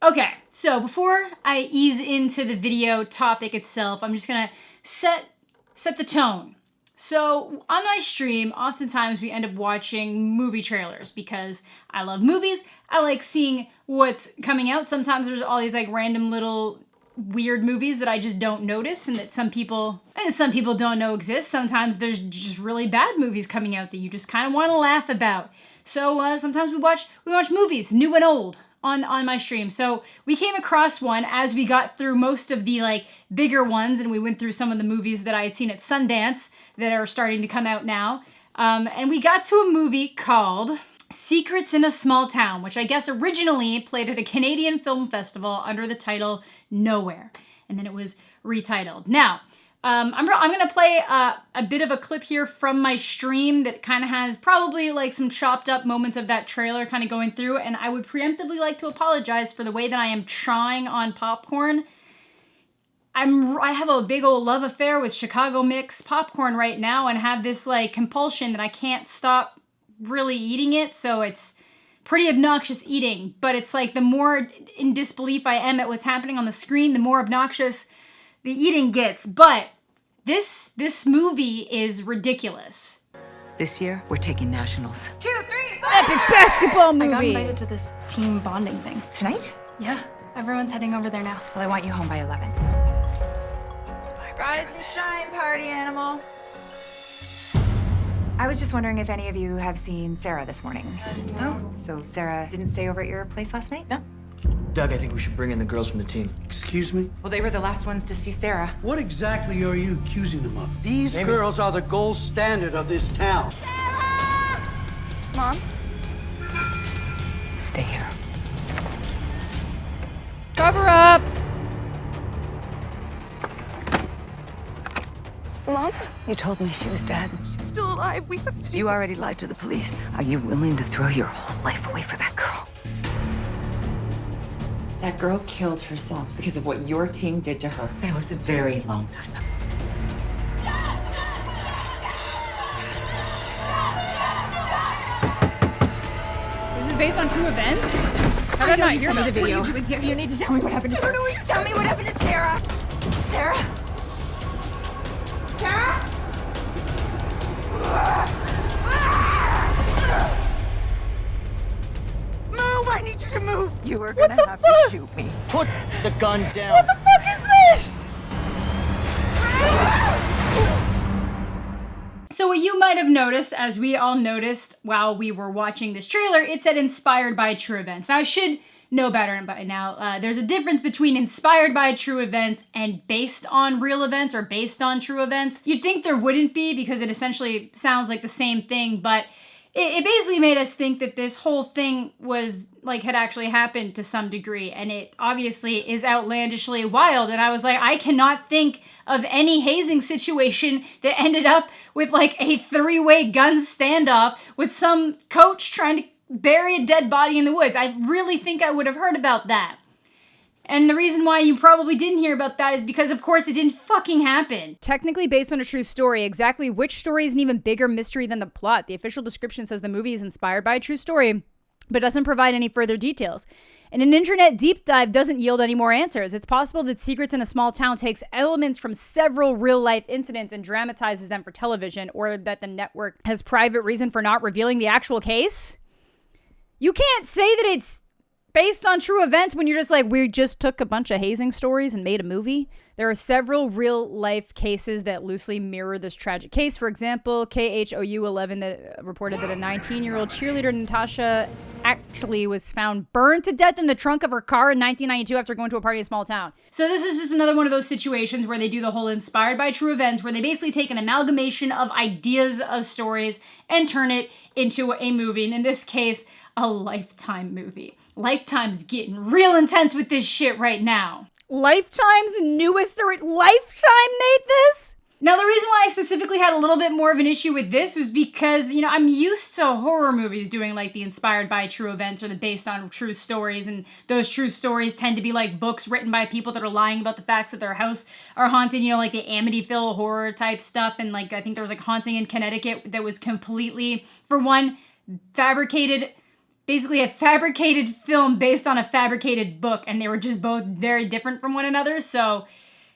Okay, so before I ease into the video topic itself, I'm just gonna set the tone. So on my stream, oftentimes we end up watching movie trailers because I love movies. I like seeing what's coming out. Sometimes there's all these like random little weird movies that I just don't notice and that some people don't know exist. Sometimes there's just really bad movies coming out that you just kind of want to laugh about. So sometimes we watch movies, new and old, on my stream. So we came across one as we got through most of the like bigger ones, and we went through some of the movies that I had seen at Sundance that are starting to come out now. And we got to a movie called Secrets in a Small Town, which I guess originally played at a Canadian film festival under the title Nowhere, and then it was retitled. Now, I'm going to play a bit of a clip here from my stream that kind of has probably like some chopped up moments of that trailer kind of going through, and I would preemptively like to apologize for the way that I am chawing on popcorn. I have a big old love affair with Chicago Mix popcorn right now and have this like compulsion that I can't stop really eating it, so it's pretty obnoxious eating, but it's like the more in disbelief I am at what's happening on the screen, the more obnoxious the eating gets. But this movie is ridiculous. This year, we're taking nationals. 2, 3, Epic basketball movie! I got invited to this team bonding thing. Tonight? Yeah, everyone's heading over there now. Well, I want you home by 11. Rise and shine, party animal. I was just wondering if any of you have seen Sarah this morning. No. So Sarah didn't stay over at your place last night? No. Doug, I think we should bring in the girls from the team. Excuse me? Well, they were the last ones to see Sarah. What exactly are you accusing them of? These girls are the gold standard of this town. Mom? Stay here. Cover up! Mom? You told me she was dead. She's still alive. We have to do You already lied to the police. Are you willing to throw your whole life away for that girl? That girl killed herself because of what your team did to her. That was a very long time ago. This is based on true events? How did I not hear about the video? What are you doing here? You need to tell me what happened to her. Tell me what happened to Sarah. Sarah? Sarah? Move! I need you to move. You are gonna have to shoot me. Put the gun down. What the fuck is this? So what you might have noticed, as we all noticed while we were watching this trailer, it said inspired by true events. Now I should know better by now. There's a difference between inspired by true events and based on real events or based on true events. You'd think there wouldn't be because it essentially sounds like the same thing, but it basically made us think that this whole thing was like had actually happened to some degree, and it obviously is outlandishly wild. And I was like, I cannot think of any hazing situation that ended up with like a 3-way gun standoff with some coach trying to bury a dead body in the woods. I really think I would have heard about that. And the reason why you probably didn't hear about that is because, of course, it didn't fucking happen. Technically based on a true story, exactly which story is an even bigger mystery than the plot. The official description says the movie is inspired by a true story, but doesn't provide any further details. And an internet deep dive doesn't yield any more answers. It's possible that Secrets in a Small Town takes elements from several real-life incidents and dramatizes them for television, or that the network has private reason for not revealing the actual case. You can't say that it's based on true events when you're just like, we just took a bunch of hazing stories and made a movie. There are several real-life cases that loosely mirror this tragic case. For example, KHOU 11 that reported that a 19-year-old cheerleader, Natasha, actually was found burned to death in the trunk of her car in 1992 after going to a party in a small town. So this is just another one of those situations where they do the whole inspired by true events, where they basically take an amalgamation of ideas of stories and turn it into a movie. And in this case, a Lifetime movie. Lifetime's getting real intense with this shit right now. Lifetime's newest Lifetime made this? Now, the reason why I specifically had a little bit more of an issue with this was because, you know, I'm used to horror movies doing like the inspired by true events or the based on true stories, and those true stories tend to be like books written by people that are lying about the facts that their house are haunted, you know, like the Amityville horror type stuff, and like I think there was like Haunting in Connecticut that was completely, for one, fabricated basically a fabricated film based on a fabricated book, and they were just both very different from one another. So,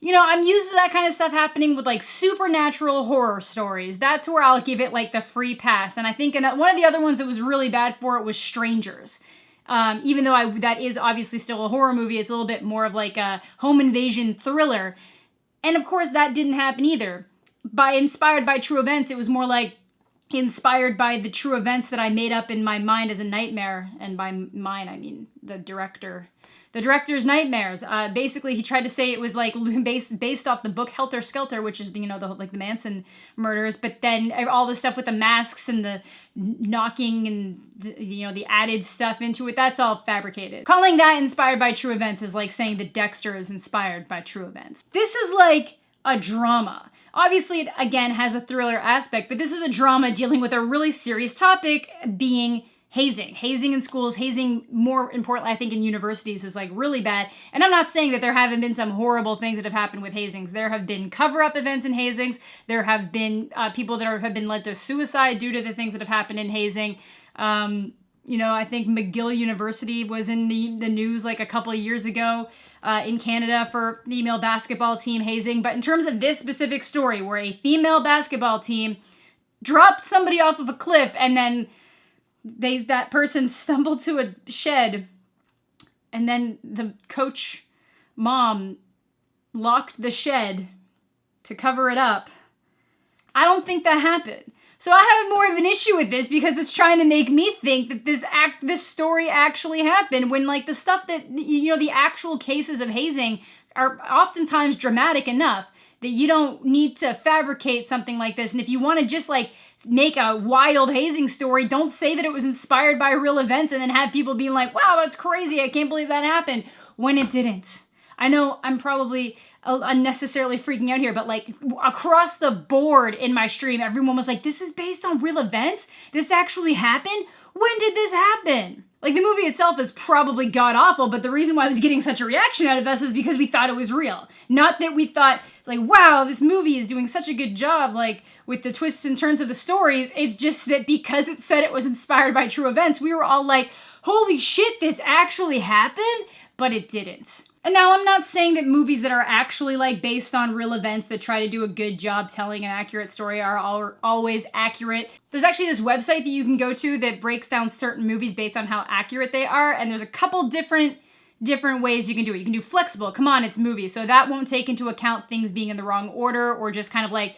you know, I'm used to that kind of stuff happening with like supernatural horror stories. That's where I'll give it like the free pass. And I think one of the other ones that was really bad for it was Strangers. Even though that is obviously still a horror movie, it's a little bit more of like a home invasion thriller. And of course that didn't happen either. Inspired by true events, it was more like inspired by the true events that I made up in my mind as a nightmare. And by mine, I mean the director's nightmares. Basically, he tried to say it was like based off the book Helter Skelter, which is the Manson murders. But then all the stuff with the masks and the knocking and the added stuff into it, that's all fabricated. Calling that inspired by true events is like saying that Dexter is inspired by true events. This is like a drama. Obviously, it again has a thriller aspect, but this is a drama dealing with a really serious topic, being hazing. Hazing in schools, hazing, more importantly, I think in universities, is like really bad. And I'm not saying that there haven't been some horrible things that have happened with hazings. There have been cover-up events in hazings. There have been people that have been led to suicide due to the things that have happened in hazing. I think McGill University was in the news like a couple of years ago in Canada for female basketball team hazing. But in terms of this specific story, where a female basketball team dropped somebody off of a cliff and then that person stumbled to a shed, and then the coach mom locked the shed to cover it up. I don't think that happened. So I have more of an issue with this because it's trying to make me think that this story actually happened, when like the stuff that, the actual cases of hazing are oftentimes dramatic enough that you don't need to fabricate something like this. And if you want to just like make a wild hazing story, don't say that it was inspired by real events and then have people being like, wow, that's crazy, I can't believe that happened, when it didn't. I know I'm probably unnecessarily freaking out here, but like across the board in my stream, everyone was like, this is based on real events? This actually happened? When did this happen? Like, the movie itself is probably god-awful, but the reason why I was getting such a reaction out of us is because we thought it was real. Not that we thought, like, wow, this movie is doing such a good job, like, with the twists and turns of the stories. It's just that because it said it was inspired by true events, we were all like, holy shit, this actually happened? But it didn't. And now I'm not saying that movies that are actually like based on real events that try to do a good job telling an accurate story are always accurate. There's actually this website that you can go to that breaks down certain movies based on how accurate they are, and there's a couple different ways you can do it. You can do flexible, come on, it's movies. So that won't take into account things being in the wrong order or just kind of like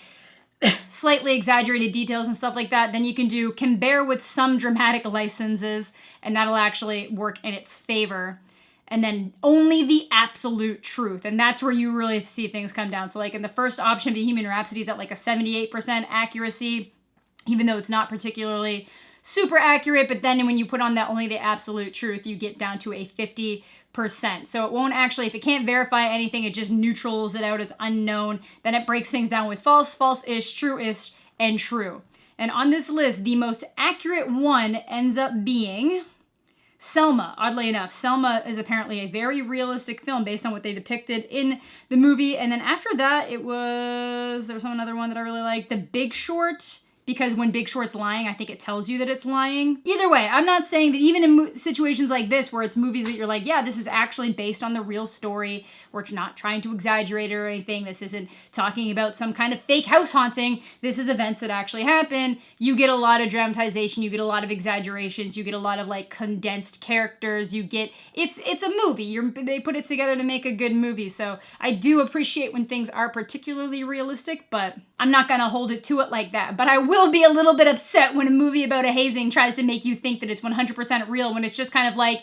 slightly exaggerated details and stuff like that. Then you can bear with some dramatic licenses, and that'll actually work in its favor. And then only the absolute truth. And that's where you really see things come down. So like in the first option, Bohemian Rhapsody is at like a 78% accuracy, even though it's not particularly super accurate. But then when you put on that only the absolute truth, you get down to a 50%. So it won't actually, if it can't verify anything, it just neutrals it out as unknown. Then it breaks things down with false, false-ish, true-ish, and true. And on this list, the most accurate one ends up being Selma. Oddly enough, Selma is apparently a very realistic film based on what they depicted in the movie. And then after that, there was another one that I really liked, The Big Short, because when Big Short's lying, I think it tells you that it's lying. Either way, I'm not saying that even in situations like this, where it's movies that you're like, yeah, this is actually based on the real story, we're not trying to exaggerate or anything, this isn't talking about some kind of fake house haunting, this is events that actually happen, you get a lot of dramatization, you get a lot of exaggerations, you get a lot of like condensed characters, it's a movie, they put it together to make a good movie. So I do appreciate when things are particularly realistic, but I'm not gonna hold it to it like that. But I will be a little bit upset when a movie about a hazing tries to make you think that it's 100% real, when it's just kind of like,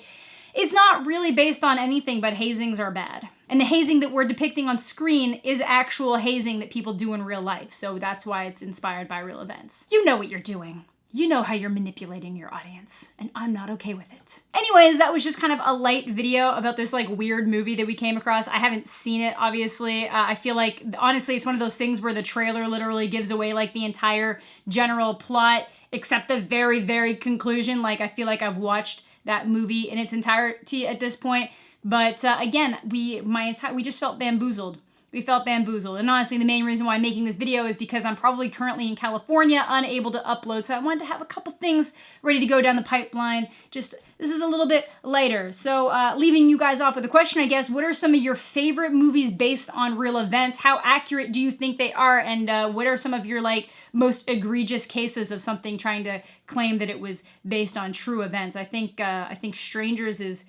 it's not really based on anything, but hazings are bad. And the hazing that we're depicting on screen is actual hazing that people do in real life. So that's why it's inspired by real events. You know what you're doing. You know how you're manipulating your audience, and I'm not okay with it. Anyways, that was just kind of a light video about this like weird movie that we came across. I haven't seen it, obviously. I feel like, honestly, it's one of those things where the trailer literally gives away like the entire general plot, except the very, very conclusion. Like, I feel like I've watched that movie in its entirety at this point. But again, we just felt bamboozled. we felt bamboozled. And honestly, the main reason why I'm making this video is because I'm probably currently in California, unable to upload. So I wanted to have a couple things ready to go down the pipeline. Just, this is a little bit later. So leaving you guys off with a question, I guess, what are some of your favorite movies based on real events? How accurate do you think they are? And what are some of your like most egregious cases of something trying to claim that it was based on true events? I think Strangers is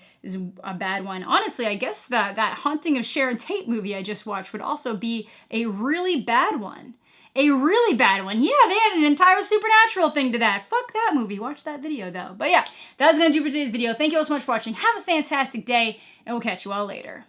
a bad one. Honestly, I guess that Haunting of Sharon Tate movie I just watched would also be a really bad one. A really bad one. Yeah, they had an entire supernatural thing to that. Fuck that movie. Watch that video though. But yeah, that's gonna do for today's video. Thank you all so much for watching. Have a fantastic day, and we'll catch you all later.